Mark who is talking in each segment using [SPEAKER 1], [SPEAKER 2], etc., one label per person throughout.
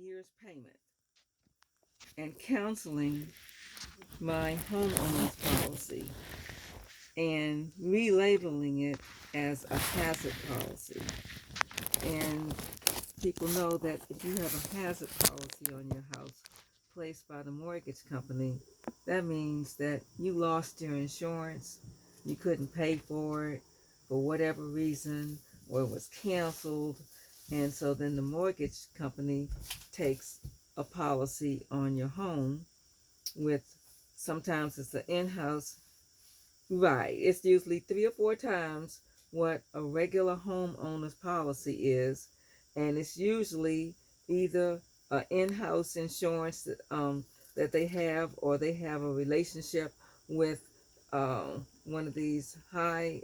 [SPEAKER 1] year's payment and canceling my homeowner's policy and relabeling it as a hazard policy. And people know that if you have a hazard policy on your house placed by the mortgage company, that means that you lost your insurance, you couldn't pay for it for whatever reason, or it was canceled, and so then the mortgage company takes a policy on your home with, sometimes it's an in-house. Right. It's usually 3 or 4 times what a regular homeowner's policy is, and it's usually either an in-house insurance that they have, or they have a relationship with one of these high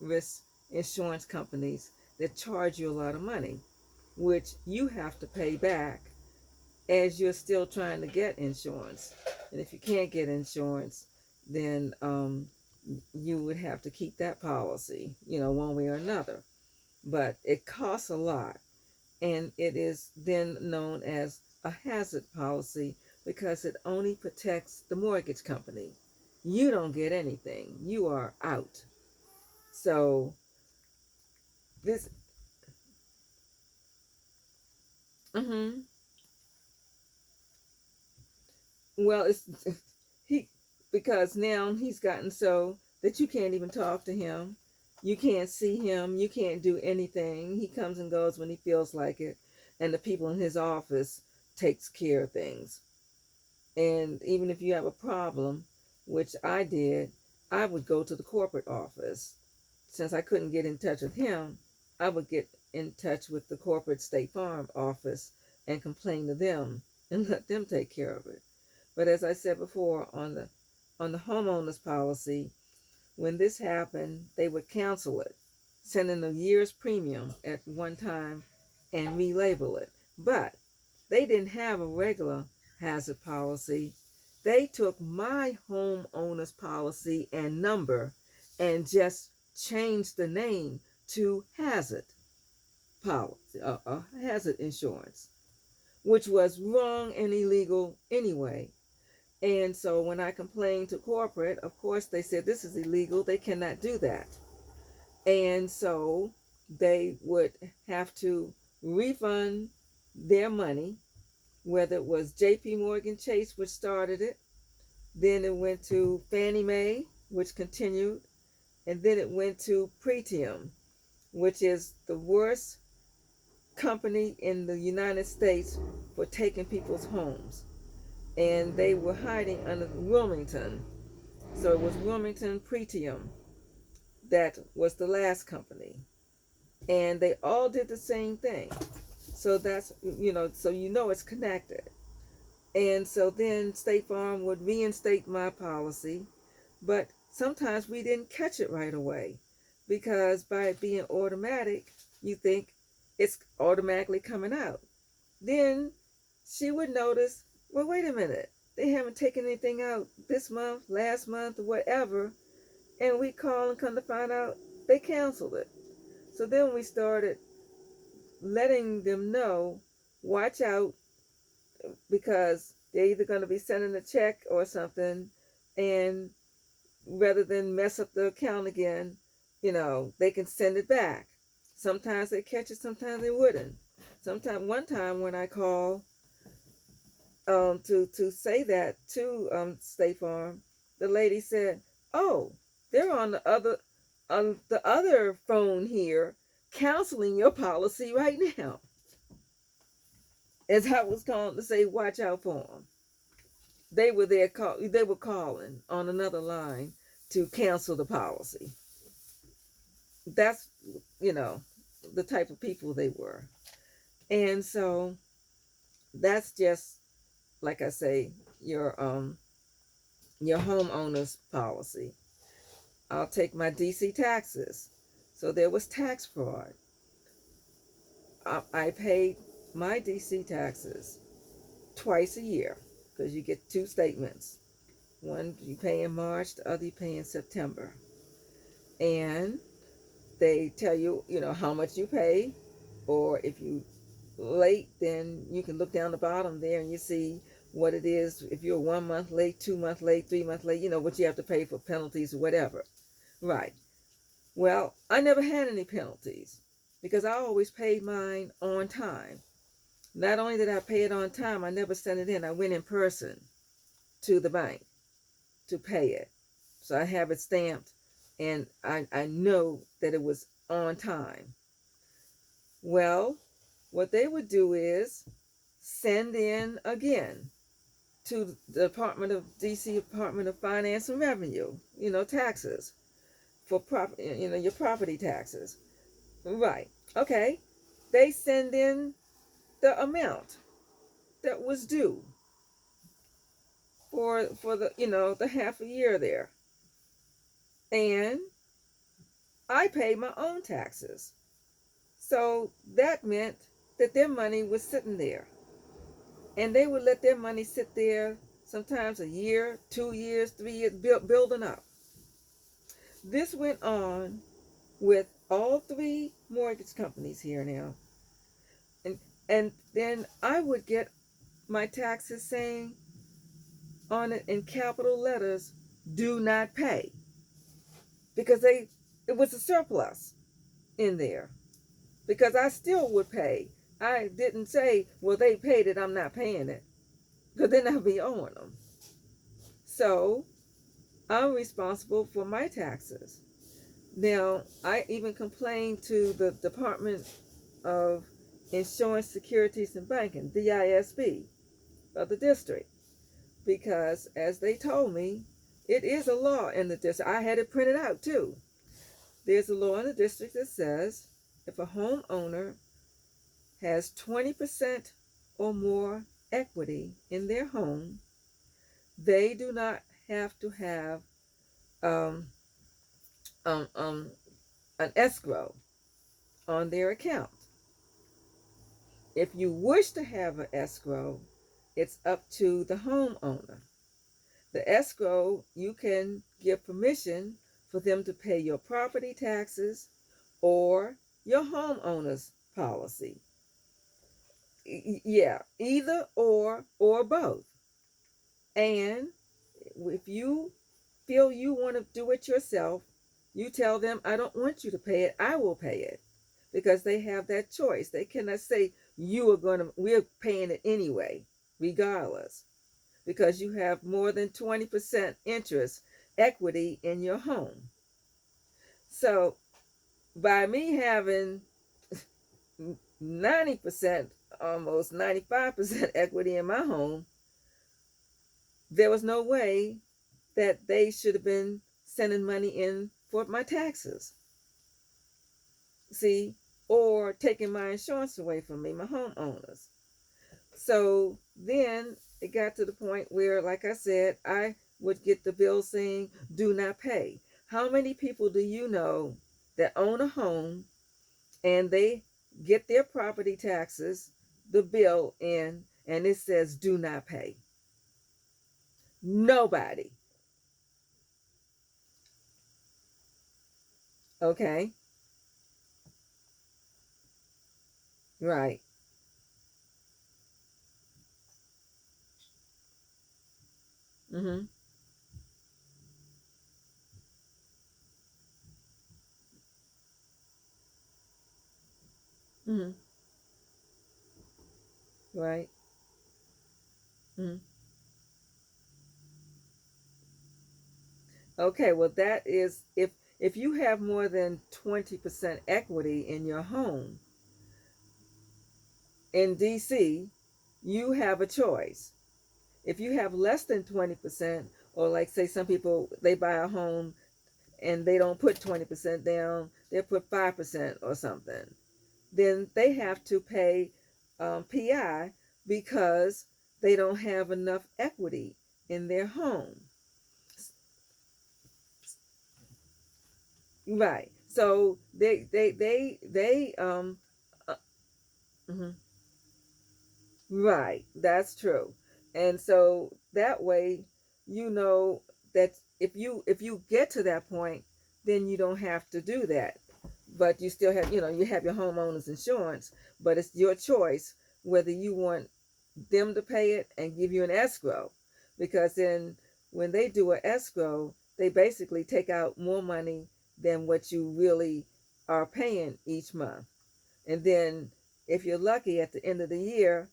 [SPEAKER 1] risk insurance companies that charge you a lot of money, which you have to pay back as you're still trying to get insurance. And if you can't get insurance, then you would have to keep that policy, one way or another. But it costs a lot, and it is then known as a hazard policy because it only protects the mortgage company. You don't get anything. You are out. So this, hmm well, it's he because now he's gotten so that you can't even talk to him. You can't see him. You can't do anything. He comes and goes when he feels like it, and the people in his office takes care of things. And even if you have a problem, which I did, I would go to the corporate office. Since I couldn't get in touch with him, I would get in touch with the corporate State Farm office and complain to them and let them take care of it. But as I said before, on the homeowner's policy, when this happened, they would cancel it, send in a year's premium at one time and relabel it. But they didn't have a regular hazard policy. They took my homeowner's policy and number and just changed the name to hazard policy, hazard insurance, which was wrong and illegal anyway. And so when I complained to corporate, of course they said this is illegal, they cannot do that. And so they would have to refund their money, whether it was JP Morgan Chase, which started it, then it went to Fannie Mae, which continued, and then it went to Pretium, which is the worst company in the United States for taking people's homes. And they were hiding under Wilmington. So it was Wilmington Pretium that was the last company. And they all did the same thing. So that's, so it's connected. And so then State Farm would reinstate my policy, but sometimes we didn't catch it right away because by it being automatic, you think it's automatically coming out. Then she would notice, well, wait a minute, they haven't taken anything out this month, last month, or whatever. And we call and come to find out they canceled it. So then we started letting them know, watch out, because they're either going to be sending a check or something, and rather than mess up the account again, they can send it back. Sometimes they catch it, sometimes they wouldn't. One time when I called to say that to State Farm, the lady said, "Oh, they're on the other phone here, counseling your policy right now." As I was calling to say, watch out for them. They were there. They were calling on another line to cancel the policy. That's you know the type of people they were, and so that's just like I say, your homeowner's policy. I'll take my DC taxes. So there was tax fraud. I paid my DC taxes twice a year because you get two statements. One you pay in March, the other you pay in September. And they tell you, how much you pay, or if you late, then you can look down the bottom there and you see what it is. If you're 1 month late, 2 months late, 3 months late, what you have to pay for penalties or whatever. Right. Well, I never had any penalties because I always paid mine on time. Not only did I pay it on time, I never sent it in. I went in person to the bank to pay it. So I have it stamped and I know that it was on time. Well, what they would do is send in again to the DC Department of Finance and Revenue, taxes for your property taxes. Right. Okay. They send in the amount that was due for the half a year there. And I paid my own taxes. So that meant that their money was sitting there. And they would let their money sit there sometimes a year, 2 years, 3 years, building up. This went on with all three mortgage companies here now. And then I would get my taxes saying on it in capital letters, do not pay. Because it was a surplus in there. Because I still would pay. I didn't say, well, they paid it, I'm not paying it. Because then I'd be owing them. So I'm responsible for my taxes. Now, I even complained to the Department of Insurance, Securities, and Banking, DISB, of the district, because as they told me, it is a law in the district. I had it printed out too. There's a law in the district that says if a homeowner has 20% or more equity in their home, they do not have to have um, um, um, an escrow on their account. If you wish to have an escrow, it's up to the homeowner. The escrow, you can give permission for them to pay your property taxes or your homeowner's policy. Yeah, either or both. And if you feel you want to do it yourself, you tell them, I don't want you to pay it, I will pay it. Because they have that choice. They cannot say we're paying it anyway, regardless. Because you have more than 20% interest equity in your home. So by me having 90%, almost 95% equity in my home, there was no way that they should have been sending money in for my taxes. See, or taking my insurance away from me, my homeowners. So then it got to the point where, like I said, I would get the bill saying, do not pay. How many people do you know that own a home and they get their property taxes, the bill in, and it says, do not pay? Nobody. Okay? Right. Mm-hmm. Mm-hmm. Right. Mm-hmm. Okay, well that is if you have more than 20% equity in your home in DC, you have a choice. If you have less than 20%, or like say some people they buy a home and they don't put 20% down, they put 5% or something, then they have to pay PI because they don't have enough equity in their home. Right. So they uh, mhm. Right. That's true. And so that way, that if you get to that point, then you don't have to do that. but you still have, you have your homeowner's insurance, but it's your choice whether you want them to pay it and give you an escrow. Because then when they do an escrow, they basically take out more money than what you really are paying each month. And then if you're lucky at the end of the year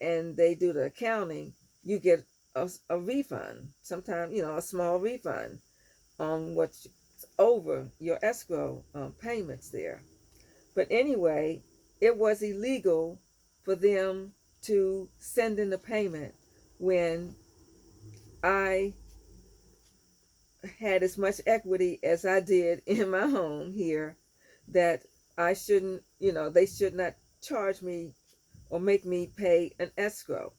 [SPEAKER 1] and they do the accounting, you get a refund, sometimes, a small refund on what's over your escrow payments there. But anyway, it was illegal for them to send in the payment when I had as much equity as I did in my home here, that I shouldn't, they should not charge me or make me pay an escrow,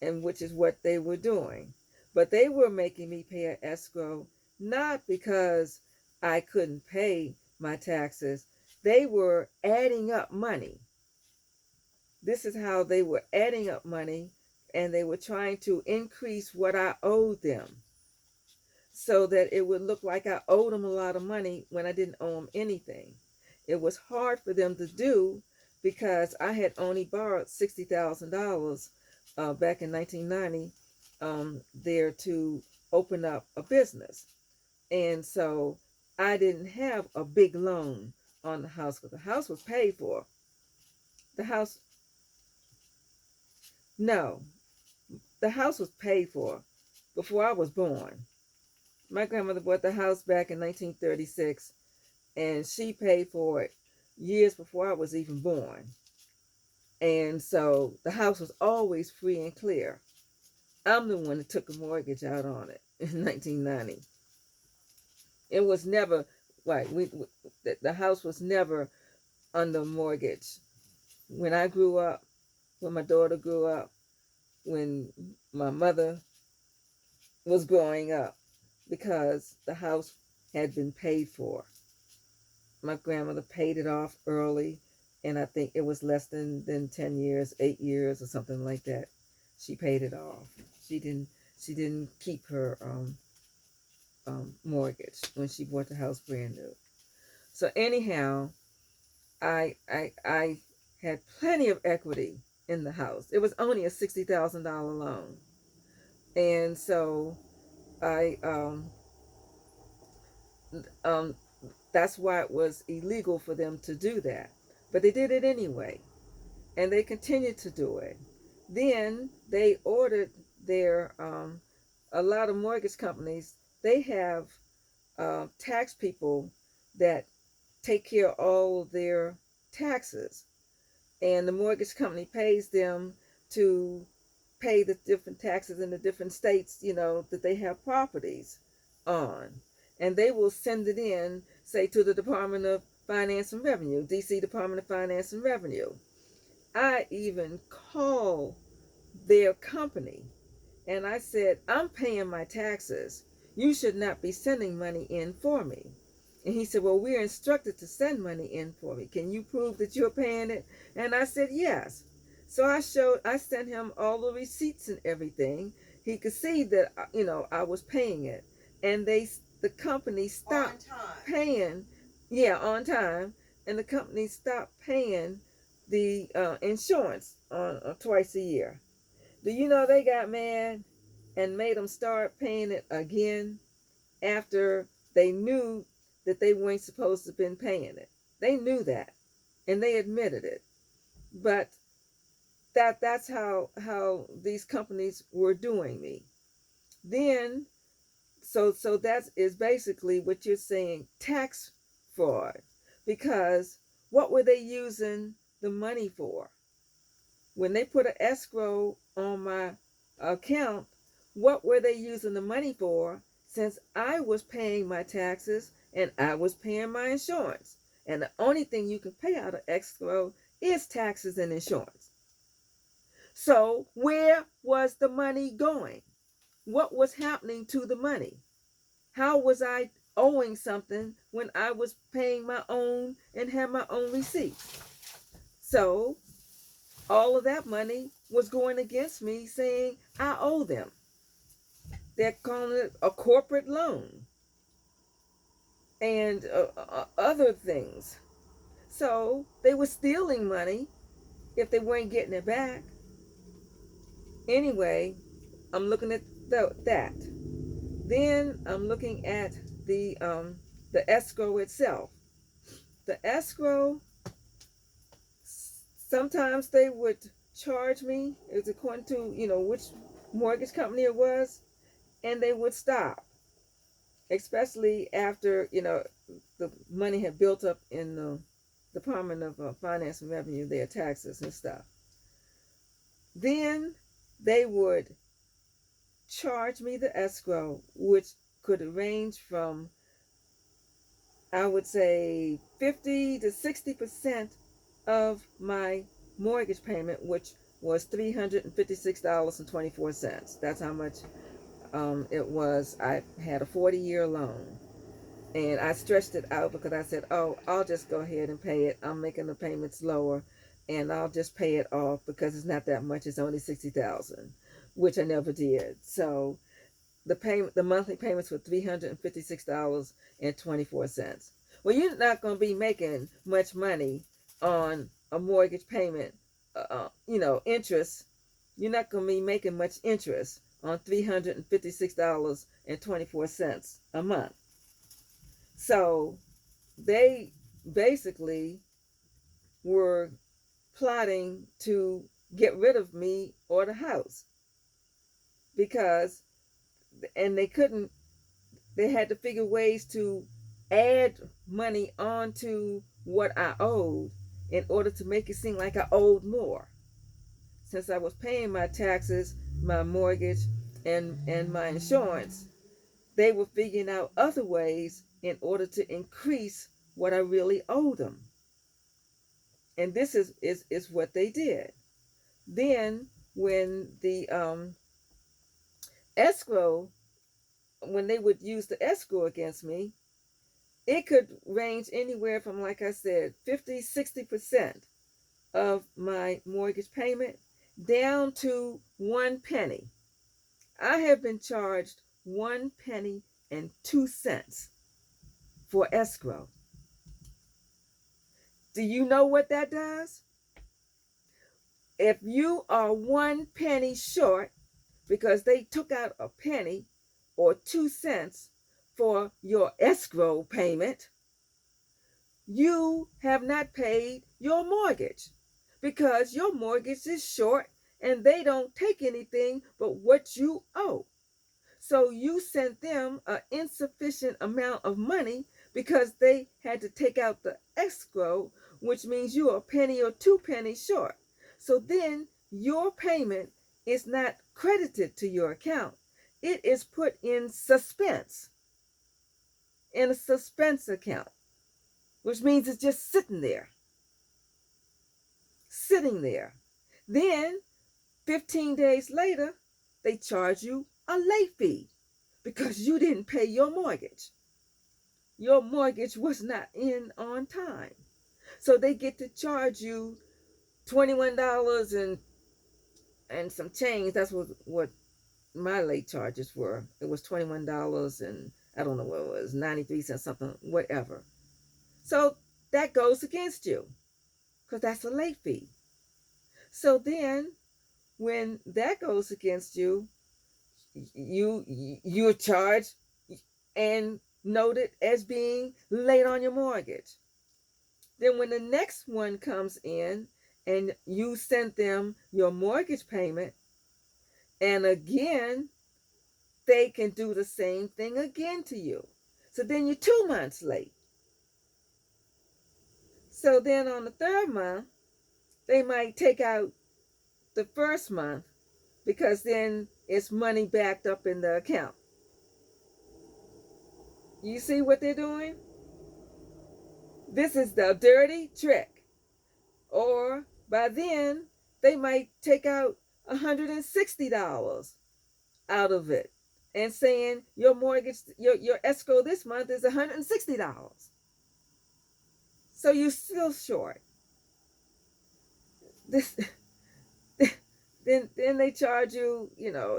[SPEAKER 1] and which is what they were doing. But they were making me pay an escrow not because I couldn't pay my taxes. They were adding up money. This is how they were adding up money, and they were trying to increase what I owed them so that it would look like I owed them a lot of money when I didn't owe them anything. It was hard for them to do because I had only borrowed $60,000 back in 1990 there to open up a business. And so I didn't have a big loan on the house because the house was paid for. The house, no, the house was paid for before I was born. My grandmother bought the house back in 1936, and she paid for it years before I was even born. And so the house was always free and clear. I'm the one that took a mortgage out on it in 1990. It was never, right, the house was never under mortgage. When I grew up, when my daughter grew up, when my mother was growing up, because the house had been paid for. My grandmother paid it off early, and I think it was less than 10 years, 8 years or something like that. She paid it off. She didn't keep her mortgage when she bought the house brand new. So anyhow, I had plenty of equity in the house. It was only a $60,000 loan, and so I um, that's why it was illegal for them to do that. But they did it anyway, and they continued to do it. Then they ordered their a lot of mortgage companies. They have tax people that take care of all their taxes, and the mortgage company pays them to pay the different taxes in the different states, that they have properties on. And they will send it in, say, to the Department of Finance and Revenue, DC Department of Finance and Revenue. I even called their company and I said, I'm paying my taxes. You should not be sending money in for me. And he said, well, we're instructed to send money in for me. Can you prove that you're paying it? And I said, yes. So I sent him all the receipts and everything. He could see that, I was paying it. And the company stopped paying, yeah, on time. And the company stopped paying the insurance on twice a year. Do you know they got mad and made them start paying it again after they knew that they weren't supposed to have been paying it? They knew that, and they admitted it. But that's how these companies were doing me. Then so that is basically what you're saying, tax fraud. Because what were they using the money for? When they put an escrow on my account, what were they using the money for, since I was paying my taxes and I was paying my insurance? And the only thing you can pay out of escrow is taxes and insurance. So where was the money going? What was happening to the money? How was I owing something when I was paying my own and had my own receipts? So all of that money was going against me, saying I owe them. They're calling it a corporate loan. and other things. So they were stealing money if they weren't getting it back. Anyway, I'm looking at that. Then I'm looking at the escrow itself. The escrow, sometimes they would charge me, it's according to, which mortgage company it was, and they would stop, especially after, the money had built up in the Department of Finance and Revenue, their taxes and stuff. Then they would charge me the escrow, which could range from, I would say, 50 to 60% of my mortgage payment, which was $356.24. That's how much it was. I had a 40-year loan, and I stretched it out because I said, oh, I'll just go ahead and pay it. I'm making the payments lower, and I'll just pay it off because it's not that much. It's only $60,000, which I never did. So the monthly payments were $356.24. Well, you're not going to be making much money on a mortgage payment, interest. You're not going to be making much interest on $356.24 a month. So they basically were plotting to get rid of me or the house, because, and they had to figure ways to add money onto what I owed in order to make it seem like I owed more. Since I was paying my taxes, my mortgage, and my insurance, they were figuring out other ways in order to increase what I really owed them. And this is what they did. Then when the escrow, when they would use the escrow against me, it could range anywhere from, like I said, 50, 60% of my mortgage payment down to 1 penny. I have been charged 1 penny and 2 cents for escrow. Do you know what that does? If you are 1 penny short because they took out a penny or 2 cents for your escrow payment, you have not paid your mortgage, because your mortgage is short and they don't take anything but what you owe. So you sent them an insufficient amount of money because they had to take out the escrow, which means you are a penny or 2 pennies short. So then your payment is not credited to your account. It is put in suspense, in a suspense account, which means it's just sitting there. Then 15 days later, they charge you a late fee because you didn't pay your mortgage. Your mortgage was not in on time. So they get to charge you $21 and some change. That's what my late charges were. It was $21 and I don't know what it was, 93 cents, something, whatever. So that goes against you because that's a late fee. So then when that goes against you, you're charged and noted as being late on your mortgage. Then when the next one comes in and you sent them your mortgage payment, and again they can do the same thing again to you. So then you're 2 months late. So then on the third month, they might take out the first month because then it's money backed up in the account. You see what they're doing? This is the dirty trick. Or by then, they might take out $160 out of it and saying your mortgage, your escrow this month is $160. So you're still short. This then they charge you,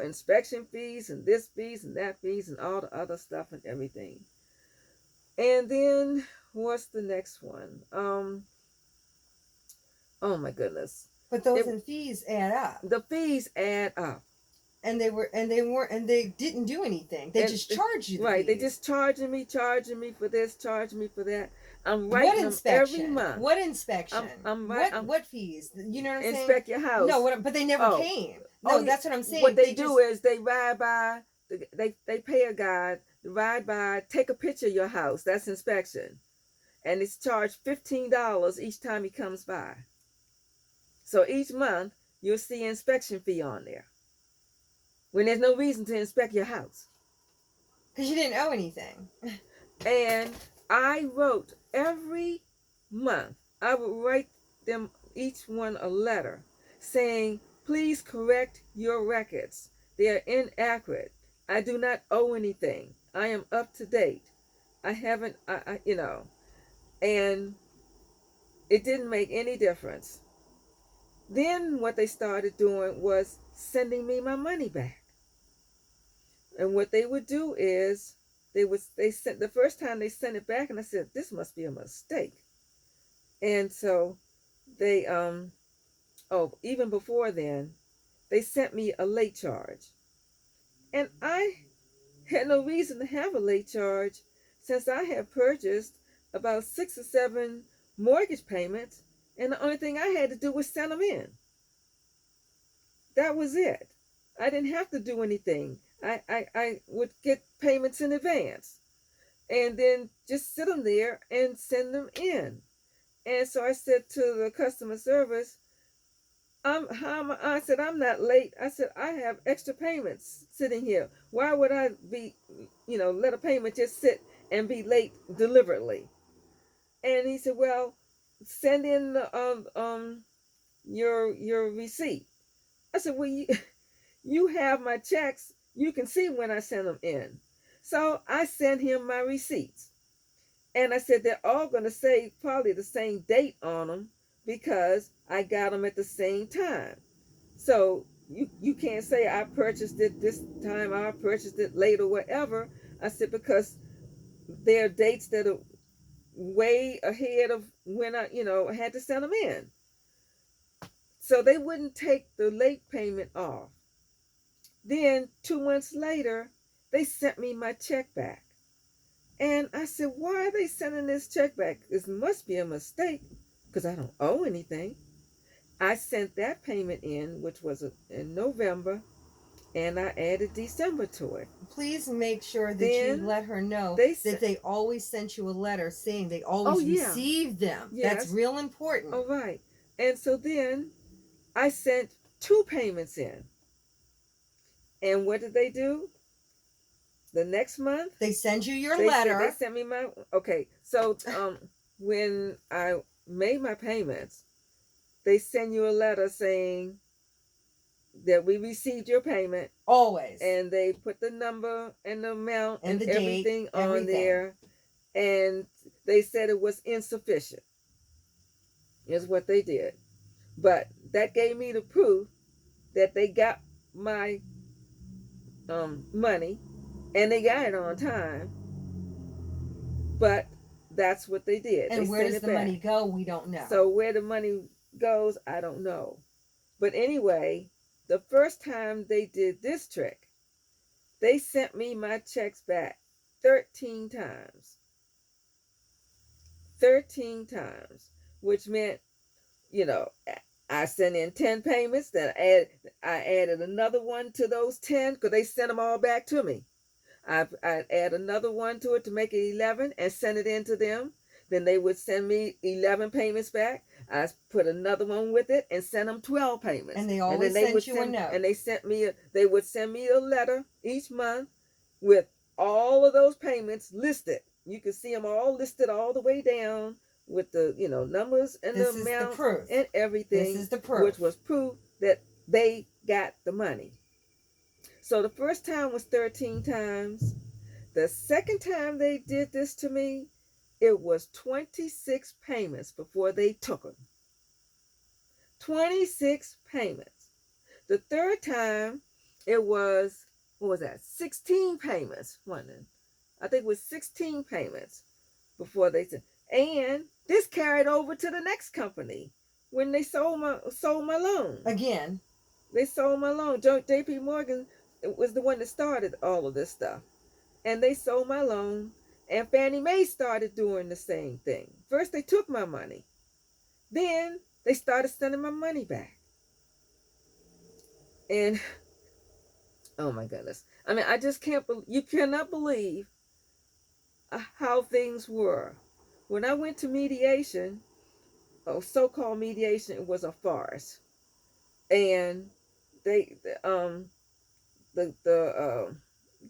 [SPEAKER 1] inspection fees and this fees and that fees and all the other stuff and everything. And then what's the next one? Oh my goodness.
[SPEAKER 2] But those fees add up.
[SPEAKER 1] The fees add up.
[SPEAKER 2] And they didn't do anything. They just charged you the
[SPEAKER 1] right,
[SPEAKER 2] fees.
[SPEAKER 1] they just charging me for this, charging me for that. I'm writing
[SPEAKER 2] what
[SPEAKER 1] them
[SPEAKER 2] inspection?
[SPEAKER 1] every month.
[SPEAKER 2] What inspection? What fees? You know what I'm saying?
[SPEAKER 1] Inspect your house.
[SPEAKER 2] No, but they never came. No, that's what I'm saying.
[SPEAKER 1] What they do is they ride by. They pay a guy to ride by, take a picture of your house. That's inspection, and it's charged $15 each time he comes by. So each month you'll see an inspection fee on there when there's no reason to inspect your house.
[SPEAKER 2] Because you didn't owe anything.
[SPEAKER 1] And I wrote every month, I would write them each one a letter saying, please correct your records. They are inaccurate. I do not owe anything. I am up to date. I haven't, and it didn't make any difference. Then what they started doing was sending me my money back. And what they would do is they sent the first time they sent it back, and I said, this must be a mistake. And so they even before then, they sent me a late charge. And I had no reason to have a late charge since I had purchased about 6 or 7 mortgage payments, and the only thing I had to do was send them in. That was it. I didn't have to do anything. I would get payments in advance and then just sit them there and send them in. And so I said to the customer service, I said, I'm not late. I said, I have extra payments sitting here. Why would I be, let a payment just sit and be late deliberately? And he said, well, send in the, your receipt. I said, well, you have my checks. You can see when I send them in. So I sent him my receipts. And I said, they're all going to say probably the same date on them because I got them at the same time. So you can't say I purchased it this time, I purchased it late or whatever. I said, because there are dates that are way ahead of when I had to send them in. So they wouldn't take the late payment off. Then 2 months later, they sent me my check back. And I said, why are they sending this check back? This must be a mistake because I don't owe anything. I sent that payment in, which was in November, and I added December to it.
[SPEAKER 2] Please make sure that you let her know that they always sent you a letter saying they always received them. Yes. That's real important.
[SPEAKER 1] Oh, right. And so then I sent 2 payments in. And what did they do? The next month,
[SPEAKER 2] they send you your letter.
[SPEAKER 1] They sent me my, okay. So when I made my payments, they send you a letter saying that we received your payment.
[SPEAKER 2] Always.
[SPEAKER 1] And they put the number and the amount and everything on there. And they said it was insufficient, is what they did. But that gave me the proof that they got my money and they got it on time. But that's what they did.
[SPEAKER 2] And where does the money go? We don't know.
[SPEAKER 1] So where the money goes, I don't know. But anyway, the first time they did this trick, they sent me my checks back 13 times. 13 times, which meant, I sent in 10 payments, then I added another one to those 10 because they sent them all back to me. I'd add another one to it to make it 11 and send it in to them. Then they would send me 11 payments back. I put another one with it and sent them 12 payments.
[SPEAKER 2] And they always sent you a note.
[SPEAKER 1] And they would send me a letter each month with all of those payments listed. You can see them all listed all the way down with the, numbers and the amount and everything.
[SPEAKER 2] This is the proof.
[SPEAKER 1] Which was proof that they got the money. So the first time was 13 times. The second time they did this to me, it was 26 payments before they took them. 26 payments. The third time, it was, 16 payments, wasn't it? I think it was 16 payments before they said. And this carried over to the next company when they sold my loan.
[SPEAKER 2] Again.
[SPEAKER 1] They sold my loan. J.P. Morgan was the one that started all of this stuff. And they sold my loan. And Fannie Mae started doing the same thing. First, they took my money. Then, they started sending my money back. And, oh my goodness. I mean, I just can't believe, you cannot believe how things were. When I went to mediation, so-called mediation, it was a farce. And they,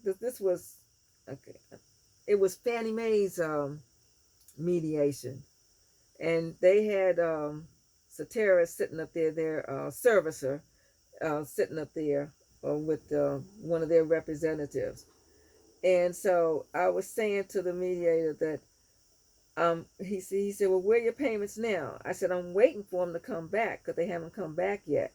[SPEAKER 1] this was, okay, it was Fannie Mae's mediation, and they had Satara sitting up there, their servicer, sitting up there with one of their representatives. And so I was saying to the mediator that he said, well, where are your payments now? I said, I'm waiting for them to come back because they haven't come back yet.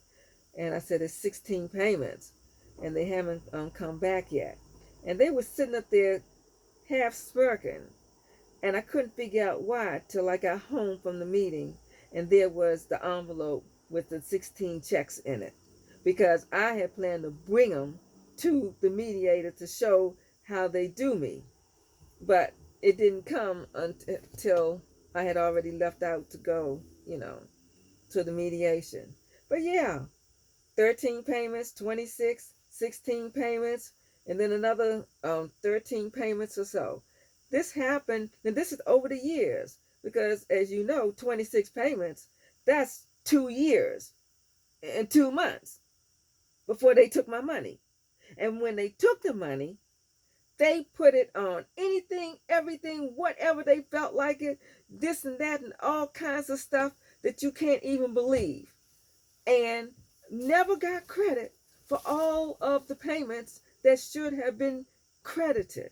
[SPEAKER 1] And I said, it's 16 payments and they haven't come back yet. And they were sitting up there half smirking. And I couldn't figure out why till I got home from the meeting and there was the envelope with the 16 checks in it. Because I had planned to bring them to the mediator to show how they do me. But it didn't come until I had already left out to go, to the mediation. But yeah, 13 payments, 26, 16 payments, and then another 13 payments or so. This happened, and this is over the years, because as you know, 26 payments, that's 2 years and 2 months before they took my money. And when they took the money, they put it on anything, everything, whatever they felt like it, this and that, and all kinds of stuff that you can't even believe. And never got credit for all of the payments that should have been credited.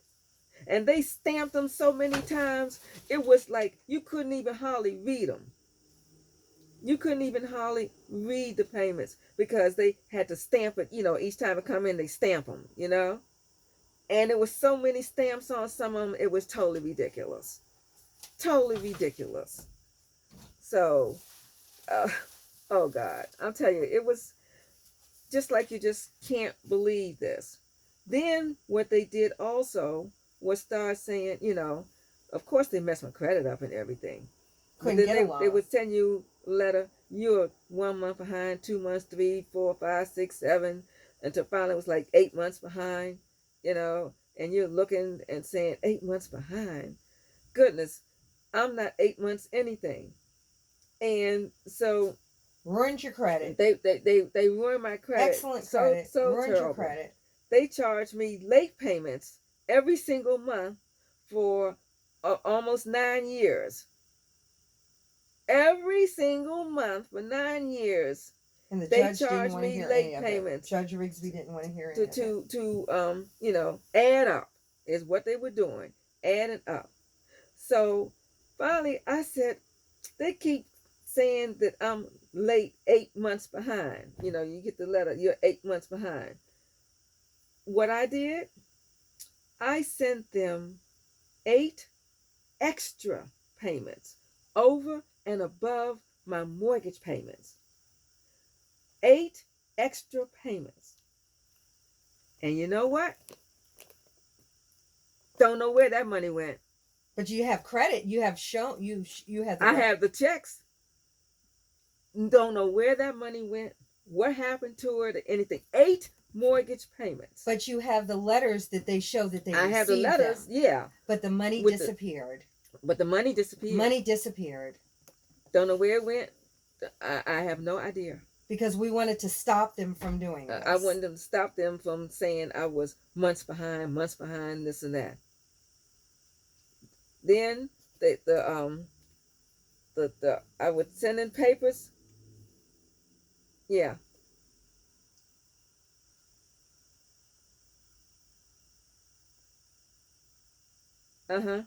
[SPEAKER 1] And they stamped them so many times, it was like you couldn't even hardly read them. You couldn't even hardly read the payments because they had to stamp it, each time it come in, they stamp them, And it was so many stamps on some of them, it was totally ridiculous. Totally ridiculous. So, oh God, I'll tell you, it was just like you just can't believe this. Then what they did also was start saying, of course they messed my credit up and everything. But then they would send you a letter, you're 1 month behind, 2 months, 3, 4, 5, 6, 7, until finally it was like 8 months behind, and you're looking and saying 8 months behind. Goodness, I'm not 8 months anything. And so
[SPEAKER 2] ruined your credit.
[SPEAKER 1] They ruined my credit.
[SPEAKER 2] Excellent credit.
[SPEAKER 1] So
[SPEAKER 2] ruined
[SPEAKER 1] terrible.
[SPEAKER 2] Your credit.
[SPEAKER 1] They charged me late payments every single month for almost 9 years. Every single month for 9 years.
[SPEAKER 2] And they charged me late payments. Judge Rigsby didn't want to hear it.
[SPEAKER 1] To add up is what they were doing. Adding up. So finally I said, they keep saying that I'm late 8 months behind. You get the letter, you're 8 months behind. What I did, I sent them 8 extra payments over and above my mortgage payments. 8 extra payments. And you know what? Don't know where that money went.
[SPEAKER 2] But you have credit. You have shown you have.
[SPEAKER 1] I have the checks. Don't know where that money went. What happened to it? Or anything? 8 mortgage payments.
[SPEAKER 2] But you have the letters that they show that they received.
[SPEAKER 1] I have the letters.
[SPEAKER 2] Them.
[SPEAKER 1] Yeah.
[SPEAKER 2] But the money disappeared.
[SPEAKER 1] But the money disappeared.
[SPEAKER 2] Money disappeared.
[SPEAKER 1] Don't know where it went. I have no idea.
[SPEAKER 2] Because we wanted to stop them from doing this.
[SPEAKER 1] I wanted to stop them from saying I was months behind, this and that. Then I would send in papers. Yeah. Uh-huh.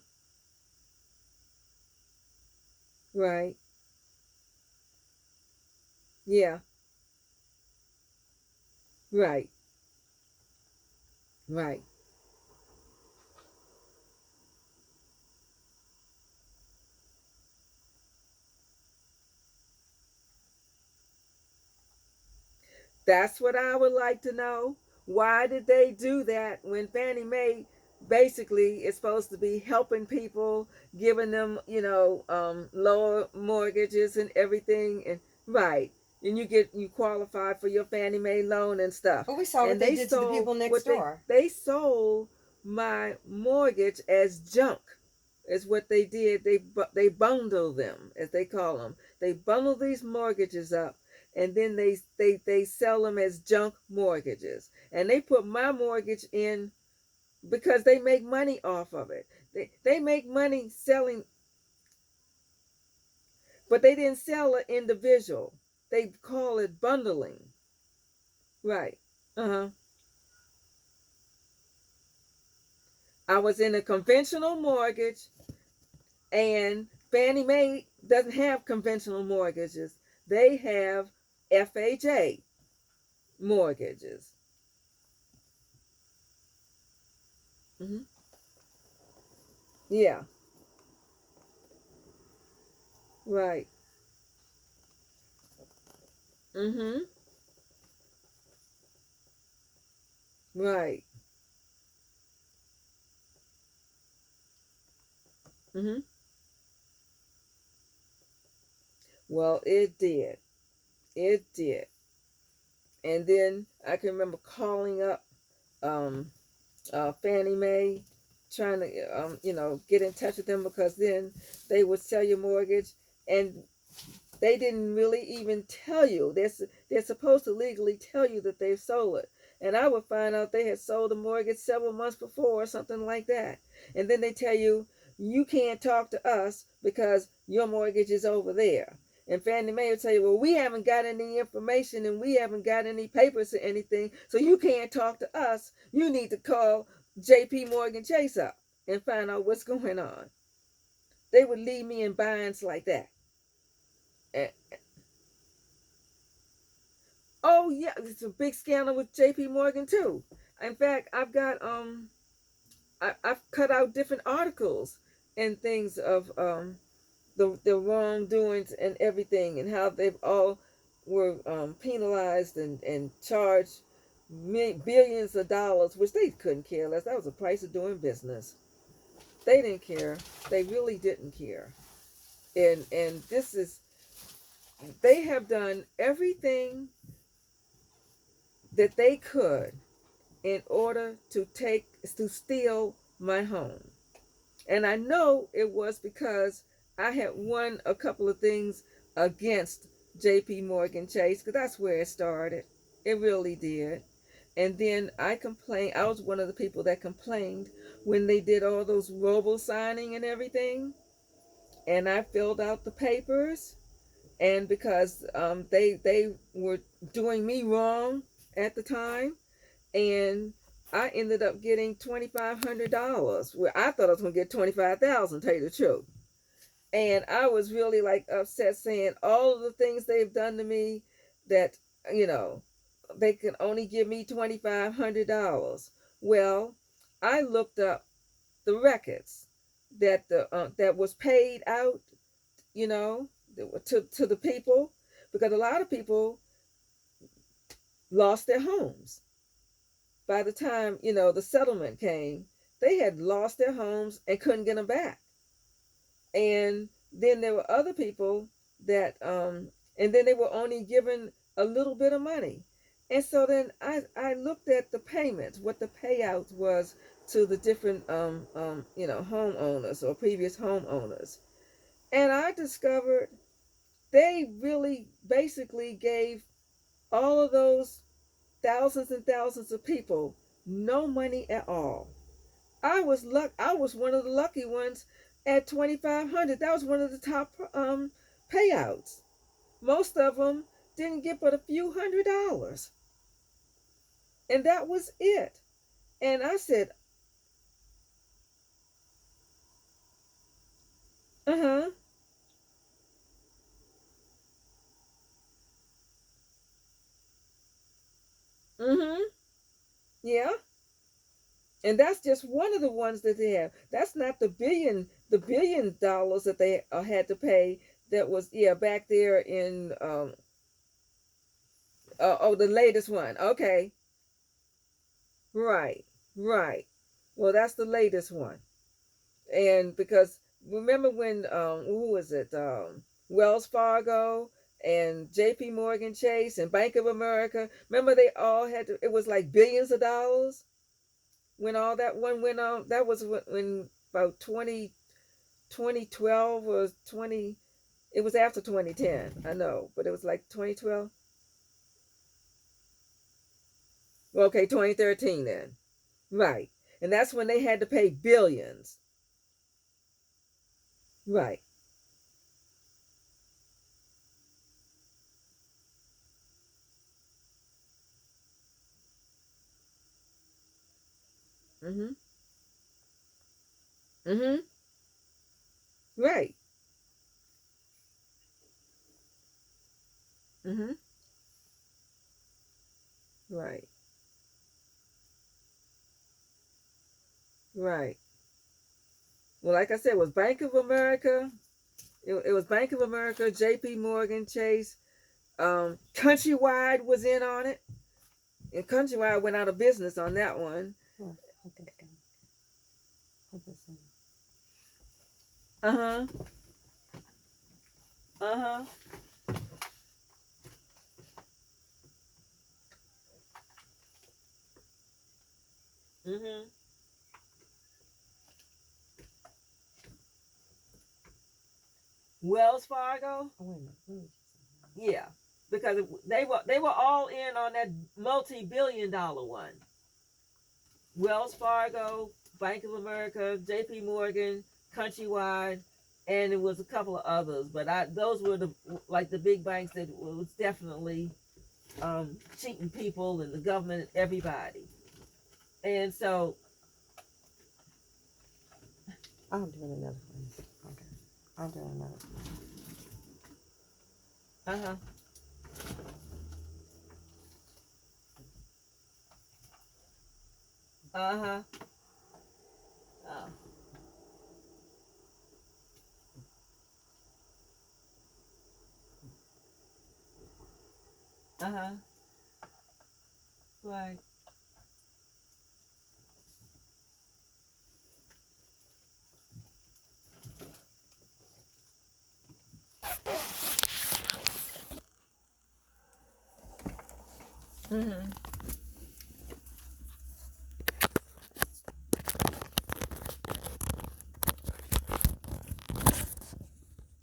[SPEAKER 1] Right. Yeah. Right. Right. That's what I would like to know. Why did they do that when Fannie Mae basically is supposed to be helping people, giving them, lower mortgages and everything, and right, and you qualify for your Fannie Mae loan and stuff.
[SPEAKER 2] Well, we saw what
[SPEAKER 1] And
[SPEAKER 2] they did to the people next door.
[SPEAKER 1] They sold my mortgage as junk. Is what they did. They bundle them, as they call them. They bundle these mortgages up, and then they sell them as junk mortgages. And they put my mortgage in because they make money off of it. They make money selling, but they didn't sell an individual. They call it bundling. Right. Uh-huh. I was in a conventional mortgage, and Fannie Mae doesn't have conventional mortgages. They have FHA mortgages. Mm-hmm. Yeah. Right. Mm-hmm. Right. Mm-hmm. Well, it did. It did. And then I can remember calling up um, Fannie Mae, trying to get in touch with them, because then they would sell your mortgage, and they didn't really even tell you. They're supposed to legally tell you that they've sold it. And I would find out they had sold the mortgage several months before or something like that. And then they tell you, you can't talk to us because your mortgage is over there. And Fannie Mae will tell you, well, we haven't got any information and we haven't got any papers or anything, so you can't talk to us. You need to call JP Morgan Chase up and find out what's going on. They would leave me in binds like that. And, oh yeah, it's a big scandal with JP Morgan too. In fact, I've cut out different articles and things of the wrongdoings and everything, and how they've all were penalized and charged billions of dollars, which they couldn't care less. That was the price of doing business. They didn't care. They really didn't care. And this is, they have done everything that they could in order to steal my home. And I know it was because I had won a couple of things against JP Morgan Chase, because that's where it started. It really did. And then I complained. I was one of the people that complained when they did all those robo signing and everything. And I filled out the papers, and because they were doing me wrong at the time, and I ended up getting $2,500, where I thought I was going to get 25,000. Tell you the truth, and I was really like upset, saying all of the things they've done to me, that you know they can only give me $2,500. Well, I looked up the records that was paid out, you know, to the people, because a lot of people lost their homes. By the time, the settlement came, they had lost their homes and couldn't get them back. And then there were other people that, and then they were only given a little bit of money. And so then I looked at the payments, what the payouts was to the different, homeowners or previous homeowners. And I discovered they really basically gave all of those thousands and thousands of people no money at all. I was one of the lucky ones at 2,500. That was one of the top payouts. Most of them didn't get but a few $100s, and that was it. And I said, uh huh, mm-hmm, yeah. And that's just one of the ones that they have. That's not the billion dollars that they had to pay. That was, yeah, back there in Oh, the latest one. Okay. Right. Right. Well, that's the latest one. And because remember when who was it? Wells Fargo and JP Morgan Chase and Bank of America. Remember they all had to, it was like billions of dollars when all that one went on. That was when about 2012 or 20, it was after 2010, I know, but it was like 2012. Okay, 2013 then. Right. And that's when they had to pay billions. Right. Mhm. Mhm. Right. Mhm. Right. Right. Well, like I said, it was Bank of America. It was Bank of America, JP Morgan Chase, Countrywide was in on it. And Countrywide went out of business on that one. Uh-huh. Uh-huh. Mhm. Wells Fargo? Oh, wait a minute. Yeah, because they were all in on that multi-billion-dollar one. Wells Fargo, Bank of America, J.P. Morgan, Countrywide, and it was a couple of others. But those were the big banks that was definitely cheating people and the government, everybody. And so
[SPEAKER 2] I'll do another one. Okay, I'll do another.
[SPEAKER 1] uh-huh. Uh-huh. Oh. Uh-huh. Right. Mm-hmm.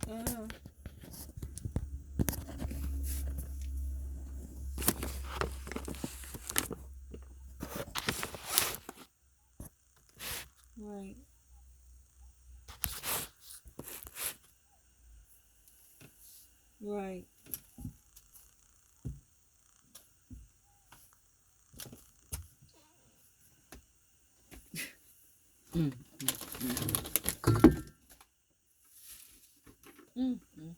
[SPEAKER 1] Uh-huh. Right. Right. Mm. Mm. Mm.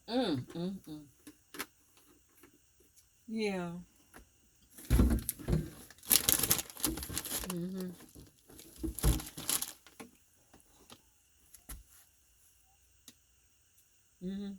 [SPEAKER 1] Mm. Mm. Mm. Yeah. Mm-hmm. Mm-hmm.